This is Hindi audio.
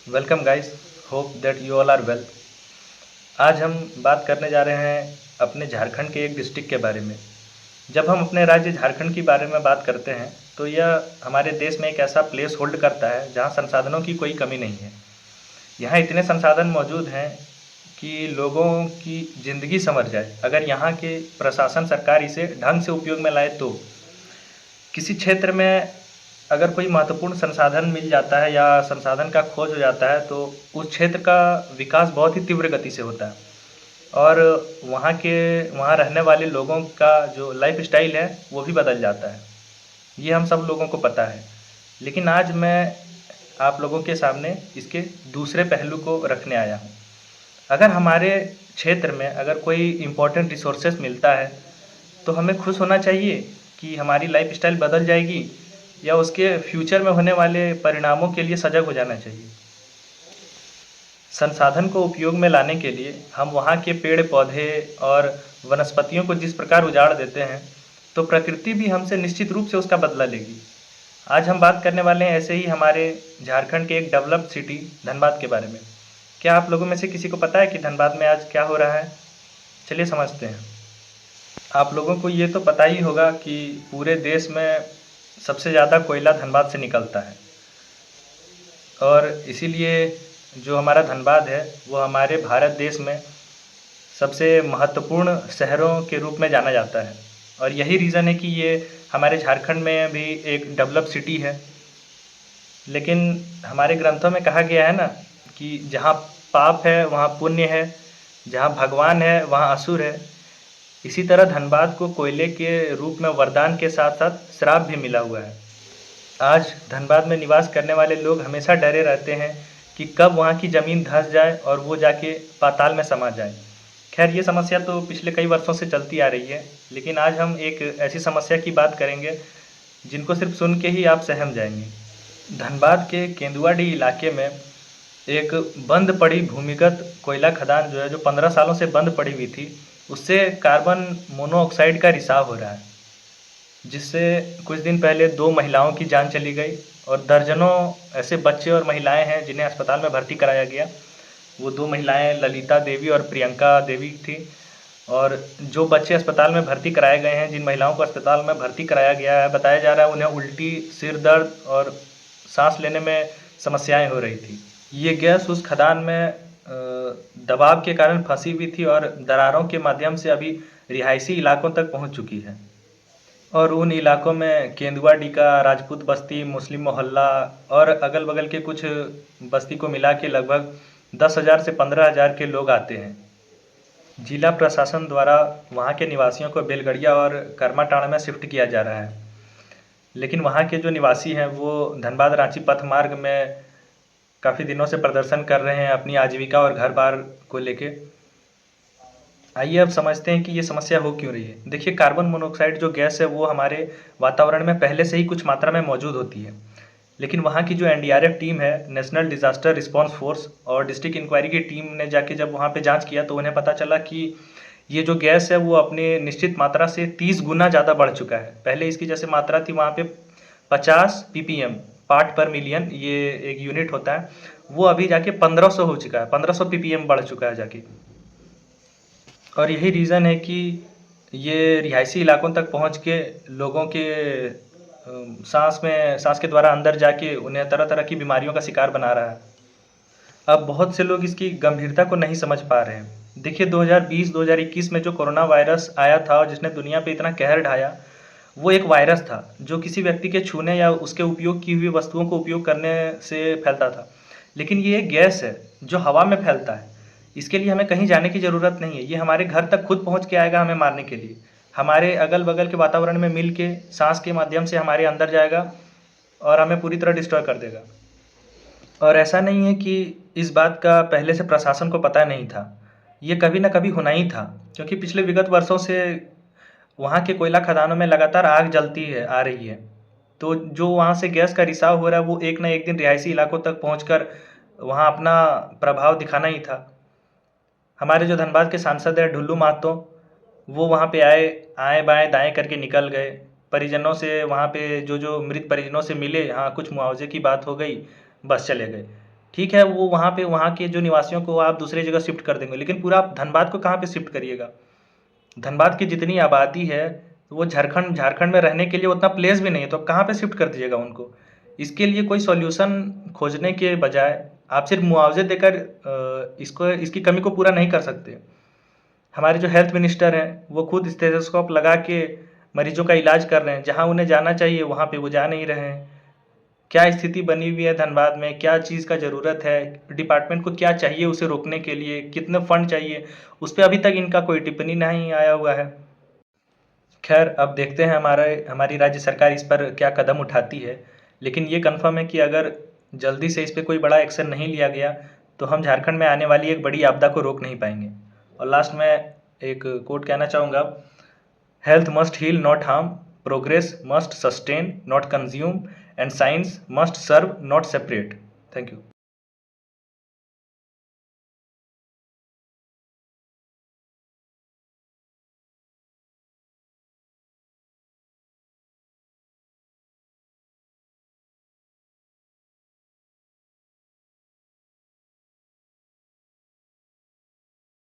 Welcome guys, hope that you all are well. आज हम बात करने जा रहे हैं अपने झारखंड के एक डिस्ट्रिक्ट के बारे में। जब हम अपने राज्य झारखंड के बारे में बात करते हैं तो यह हमारे देश में एक ऐसा प्लेस होल्ड करता है जहां संसाधनों की कोई कमी नहीं है। यहाँ इतने संसाधन मौजूद हैं कि लोगों की ज़िंदगी संवर जाए अगर यहाँ के प्रशासन सरकार इसे ढंग से उपयोग में लाए तो। किसी क्षेत्र में अगर कोई महत्वपूर्ण संसाधन मिल जाता है या संसाधन का खोज हो जाता है तो उस क्षेत्र का विकास बहुत ही तीव्र गति से होता है और वहाँ रहने वाले लोगों का जो लाइफ स्टाइल है वो भी बदल जाता है। ये हम सब लोगों को पता है। लेकिन आज मैं आप लोगों के सामने इसके दूसरे पहलू को रखने आया हूँ। अगर हमारे क्षेत्र में अगर कोई इम्पोर्टेंट रिसोर्सेस मिलता है तो हमें खुश होना चाहिए कि हमारी लाइफ स्टाइल बदल जाएगी या उसके फ्यूचर में होने वाले परिणामों के लिए सजग हो जाना चाहिए। संसाधन को उपयोग में लाने के लिए हम वहाँ के पेड़ पौधे और वनस्पतियों को जिस प्रकार उजाड़ देते हैं तो प्रकृति भी हमसे निश्चित रूप से उसका बदला लेगी। आज हम बात करने वाले हैं ऐसे ही हमारे झारखंड के एक डेवलप्ड सिटी धनबाद के बारे में। क्या आप लोगों में से किसी को पता है कि धनबाद में आज क्या हो रहा है? चलिए समझते हैं। आप लोगों को ये तो पता ही होगा कि पूरे देश में सबसे ज़्यादा कोयला धनबाद से निकलता है और इसीलिए जो हमारा धनबाद है वो हमारे भारत देश में सबसे महत्वपूर्ण शहरों के रूप में जाना जाता है और यही रीज़न है कि ये हमारे झारखंड में भी एक डेवलप सिटी है। लेकिन हमारे ग्रंथों में कहा गया है ना कि जहाँ पाप है वहाँ पुण्य है, जहाँ भगवान है वहाँ असुर है। इसी तरह धनबाद को कोयले के रूप में वरदान के साथ साथ श्राप भी मिला हुआ है। आज धनबाद में निवास करने वाले लोग हमेशा डरे रहते हैं कि कब वहाँ की ज़मीन धंस जाए और वो जाके पाताल में समा जाए। खैर ये समस्या तो पिछले कई वर्षों से चलती आ रही है, लेकिन आज हम एक ऐसी समस्या की बात करेंगे जिनको सिर्फ सुन के ही आप सहम जाएंगे। धनबाद के केंदुआडीह इलाके में एक बंद पड़ी भूमिगत कोयला खदान जो है जो 15 सालों से बंद पड़ी हुई थी, उससे कार्बन मोनोऑक्साइड का रिसाव हो रहा है, जिससे कुछ दिन पहले 2 महिलाओं की जान चली गई और दर्जनों ऐसे बच्चे और महिलाएं हैं जिन्हें अस्पताल में भर्ती कराया गया। वो 2 महिलाएं ललिता देवी और प्रियंका देवी थी और जो बच्चे अस्पताल में भर्ती कराए गए हैं, जिन महिलाओं को अस्पताल में भर्ती कराया गया है, बताया जा रहा है उन्हें उल्टी, सिर दर्द और सांस लेने में समस्याएं हो रही थी। ये गैस उस खदान में दबाव के कारण फंसी हुई थी और दरारों के माध्यम से अभी रिहायशी इलाकों तक पहुंच चुकी है और उन इलाकों में केंदुआडीह का राजपूत बस्ती, मुस्लिम मोहल्ला और अगल-बगल के कुछ बस्ती को मिला के लगभग 10,000 से 15,000 के लोग आते हैं। जिला प्रशासन द्वारा वहाँ के निवासियों को बेलगड़िया और करमाटांड़ में शिफ्ट किया जा रहा है, लेकिन वहाँ के जो निवासी हैं वो धनबाद रांची पथ मार्ग में काफ़ी दिनों से प्रदर्शन कर रहे हैं अपनी आजीविका और घर बार को लेके। आइए अब समझते हैं कि ये समस्या हो क्यों रही है। देखिए, कार्बन मोनोऑक्साइड जो गैस है वो हमारे वातावरण में पहले से ही कुछ मात्रा में मौजूद होती है, लेकिन वहाँ की जो एनडीआरएफ टीम है, नेशनल डिज़ास्टर रिस्पांस फोर्स, और डिस्ट्रिक्ट इंक्वायरी की टीम ने जाके जब वहाँ पे जांच किया तो उन्हें पता चला कि ये जो गैस है वो अपने निश्चित मात्रा से 30 गुना ज़्यादा बढ़ चुका है। पहले इसकी जैसे मात्रा थी वहाँ पे 50 ppm, पार्ट पर मिलियन, ये एक यूनिट होता है, वो अभी जाके 1500 हो चुका है, 1500 ppm बढ़ चुका है जाके। और यही रीज़न है कि ये रिहायशी इलाकों तक पहुँच के लोगों के सांस के द्वारा अंदर जाके उन्हें तरह तरह की बीमारियों का शिकार बना रहा है। अब बहुत से लोग इसकी गंभीरता को नहीं समझ पा रहे हैं। देखिए, 2020-2021 में जो कोरोना वायरस आया था और जिसने दुनिया पे इतना कहर ढाया, वो एक वायरस था जो किसी व्यक्ति के छूने या उसके उपयोग की हुई वस्तुओं को उपयोग करने से फैलता था। लेकिन ये एक गैस है जो हवा में फैलता है। इसके लिए हमें कहीं जाने की ज़रूरत नहीं है, ये हमारे घर तक खुद पहुँच के आएगा हमें मारने के लिए। हमारे अगल बगल के वातावरण में मिल के सांस के माध्यम से हमारे अंदर जाएगा और हमें पूरी तरह डिस्ट्रॉय कर देगा। और ऐसा नहीं है कि इस बात का पहले से प्रशासन को पता नहीं था, ये कभी ना कभी होना ही था, क्योंकि पिछले विगत वर्षों से वहाँ के कोयला खदानों में लगातार आग जलती है आ रही है। तो जो वहाँ से गैस का रिसाव हो रहा है वो एक ना एक दिन रिहायशी इलाकों तक पहुँचकर वहाँ अपना प्रभाव दिखाना ही था। हमारे जो धनबाद के सांसद हैं ढुल्लू महतो, वो वहाँ पे आए, आएँ बाएँ दाएँ करके निकल गए। परिजनों से वहाँ पे जो जो मृत परिजनों से मिले, हाँ कुछ मुआवजे की बात हो गई, बस चले गए। ठीक है, वो वहाँ के जो निवासियों को आप दूसरी जगह शिफ्ट कर देंगे, लेकिन पूरा आप धनबाद को कहाँ पे शिफ्ट करिएगा? धनबाद की जितनी आबादी है, वो झारखंड में रहने के लिए उतना प्लेस भी नहीं है, तो आप कहाँ पे शिफ्ट कर दीजिएगा उनको? इसके लिए कोई सॉल्यूशन खोजने के बजाय आप सिर्फ मुआवजे देकर इसकी कमी को पूरा नहीं कर सकते। हमारे जो हेल्थ मिनिस्टर हैं, वो खुद स्टेथोस्कोप लगा के मरीजों का इलाज कर रहे हैं, जहाँ उन्हें जाना चाहिए वहाँ पे वो जा नहीं रहे हैं। क्या स्थिति बनी हुई है धनबाद में, क्या चीज़ का ज़रूरत है, डिपार्टमेंट को क्या चाहिए उसे रोकने के लिए, कितने फंड चाहिए, उस पे अभी तक इनका कोई टिप्पणी नहीं आया हुआ है। खैर, अब देखते हैं हमारी राज्य सरकार इस पर क्या कदम उठाती है, लेकिन ये कन्फर्म है कि अगर जल्दी से इस पे कोई बड़ा एक्शन नहीं लिया गया, तो हम झारखंड में आने वाली एक बड़ी आपदा को रोक नहीं पाएंगे। और लास्ट में एक कोट कहना चाहूँगा, health must heal not harm, progress must sustain not consume, and science must serve not separate. Thank you.